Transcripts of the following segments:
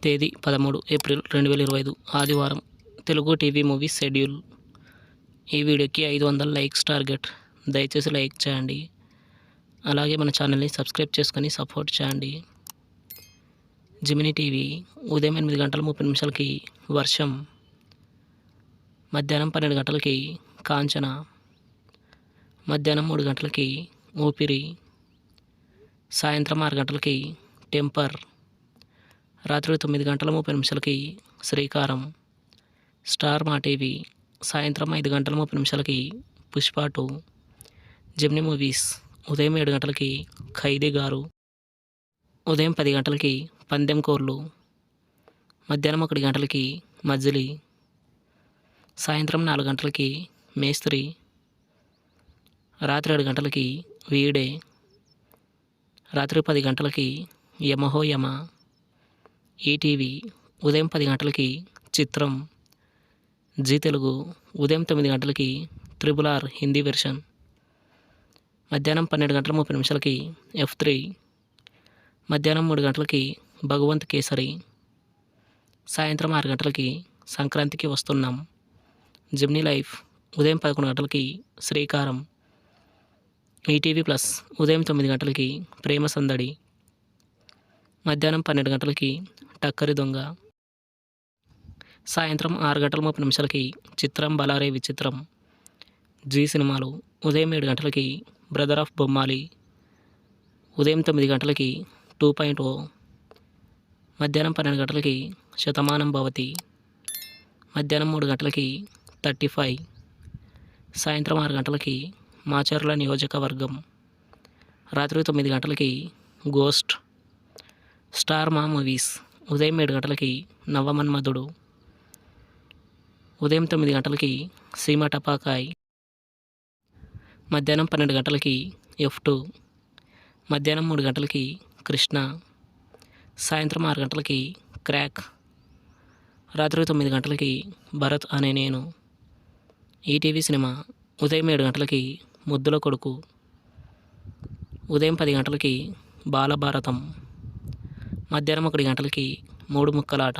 తేదీ 13 ఏప్రిల్ 2025 ఆదివారం. Telugu TV movie schedule. ఈ వీడియోకి 500 లైక్స్ టార్గెట్. దయచేసి లైక్ చేయండి. అలాగే మన ఛానల్ని సబ్స్క్రైబ్ చేసుకొని సపోర్ట్ చేయండి. జెమినీ టీవీ ఉదయం 8:30 వర్షం. మధ్యాహ్నం 12 గంటలకి కాంచన. మధ్యాహ్నం 3 గంటలకి ఊపిరి. సాయంత్రం 6 గంటలకి టెంపర్. రాత్రి 9:30 శ్రీకారం. స్టార్ మా టీవీ సాయంత్రం 5:30 పుష్ప 2. జెమినీ మూవీస్ ఉదయం 7 గంటలకి ఖైదీ గారు. ఉదయం 10 గంటలకి పందెం కోర్లు. మధ్యాహ్నం 1 గంటలకి మజిలీ. సాయంత్రం 4 గంటలకి మేస్త్రి. రాత్రి 7 గంటలకి వీడే. రాత్రి 10 గంటలకి యమహో యమ. ఈటీవీ ఉదయం 10 గంటలకి చిత్రం. జీ తెలుగు ఉదయం 9 గంటలకి RRR హిందీ వెర్షన్. మధ్యాహ్నం 12:30 F3. మధ్యాహ్నం 3 గంటలకి భగవంత్ కేసరి. సాయంత్రం 6 గంటలకి సంక్రాంతికి వస్తున్నాం. జెమినీ లైఫ్ ఉదయం 11 గంటలకి శ్రీకారం. ఈటీవీ ప్లస్ ఉదయం 9 గంటలకి ప్రేమ సందడి. మధ్యాహ్నం 12 గంటలకి టక్కరి దొంగ. సాయంత్రం 6:30 చిత్రం బలారే విచిత్రం. జీ సినిమాలు ఉదయం 7 గంటలకి బ్రదర్ ఆఫ్ బొమ్మాలి. ఉదయం 9 గంటలకి 2.0. మధ్యాహ్నం 12 గంటలకి శతమానం భవతి. మధ్యాహ్నం 3 గంటలకి 35. సాయంత్రం 6 గంటలకి మాచర్ల నియోజకవర్గం. రాత్రి 9 గంటలకి గోస్ట్. స్టార్ మా మూవీస్ ఉదయం 7 గంటలకి నవమన్మధుడు. ఉదయం 9 గంటలకి సీమ టపాకాయ్. మధ్యాహ్నం 12 గంటలకి F2. మధ్యాహ్నం 3 గంటలకి కృష్ణ. సాయంత్రం 6 గంటలకి క్రాక్. రాత్రి 9 గంటలకి భరత్ అనే నేను. ఈటీవీ సినిమా ఉదయం 7 గంటలకి ముద్దుల కొడుకు. ఉదయం 10 గంటలకి బాలభారతం. మధ్యాహ్నం 1 గంటలకి 3 ముక్కలాట.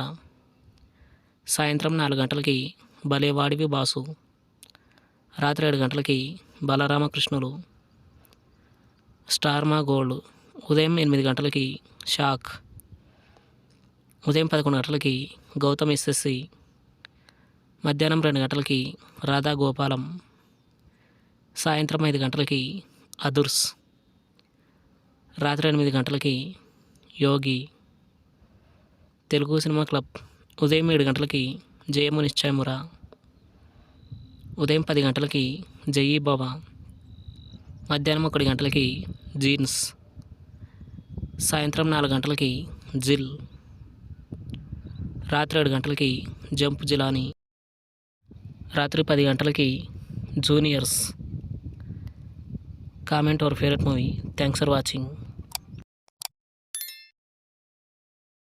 సాయంత్రం 4 గంటలకి భలేవాడివి బాసు. రాత్రి 7 గంటలకి బలరామకృష్ణులు. స్టార్ మా గోల్డ్ ఉదయం 8 గంటలకి షాక్. ఉదయం 11 గంటలకి గౌతమ్ SSC. మధ్యాహ్నం 2 గంటలకి రాధా గోపాలం. సాయంత్రం 5 గంటలకి అదుర్స్. రాత్రి 8 గంటలకి యోగి. తెలుగు సినిమా క్లబ్ ఉదయం 7 గంటలకి జయము నిశ్చయమురా. ఉదయం 10 గంటలకి జయీ భవ. మధ్యాహ్నం 1 గంటలకి జీన్స్. సాయంత్రం 4 గంటలకి జిల్. రాత్రి 7 గంటలకి జంప్ జిలానీ. రాత్రి 10 గంటలకి juniors. Comment our favourite movie. Thanks for watching.